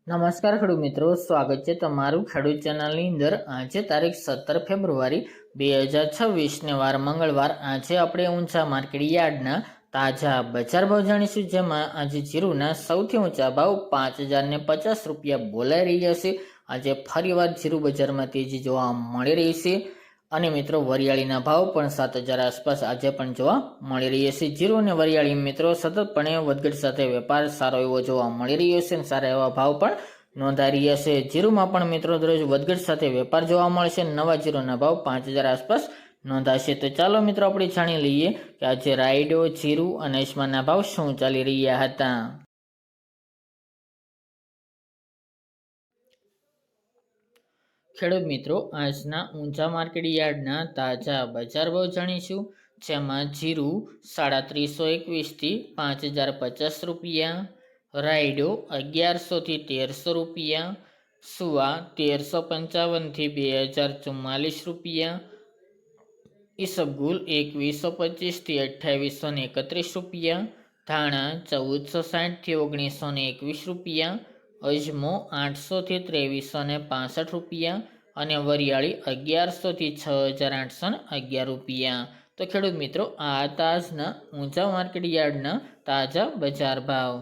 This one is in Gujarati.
નમસ્કાર ખેડૂત મિત્રો, સ્વાગત છે તમારું ખેડૂત ચેનલની અંદર। આજે તારીખ 17 ફેબ્રુઆરી 2026 વાર મંગળવાર। આજે આપણે ઊંચા માર્કેટ યાર્ડના તાજા બજાર ભાવ જાણીશું, જેમાં આજે જીરુના સૌથી ઊંચા ભાવ 5050 રૂપિયા બોલાઈ રહ્યા છે। આજે ફરીવાર જીરુ બજારમાં તેજી જોવા મળી રહી છે અને મિત્રો વરિયાળીના ભાવ પણ 7000 આસપાસ આજે પણ જોવા મળી રહ્યા છે। જીરુ અને વરિયાળી મિત્રો સતતપણે વધઘટ સાથે વેપાર સારો એવો જોવા મળી રહ્યો છે અને સારા એવા ભાવ પણ નોંધાઈ રહ્યા છે। જીરુમાં પણ મિત્રો દરરોજ વધઘટ સાથે વેપાર જોવા મળશે। નવા જીરુના ભાવ 5000 આસપાસ નોંધાશે। તો ચાલો મિત્રો આપણે જાણી લઈએ કે આજે રાયડો, જીરુ અને અજમાના ભાવ શું ચાલી રહ્યા હતા। ખેડૂત મિત્રો, આજના ઊંચા માર્કેટ યાર્ડના તાજા બજાર ભાવ જાણીશું, જેમાં જીરુ 321 થી 5050 રૂપિયા, રાયડો 1100 થી 1300 રૂપિયા, સુવા 1355 થી 2044 રૂપિયા, ઈસબગુલ 2125 થી 2831 રૂપિયા, ધાણા 1460 થી 1921 રૂપિયા, અજમો 800 થી 2365 રૂપિયા અને વરિયાળી 1100 થી 6811 રૂપિયા। તો ખેડૂત મિત્રો, આ આજના ઊંચા માર્કેટ યાર્ડના તાજા બજાર ભાવ।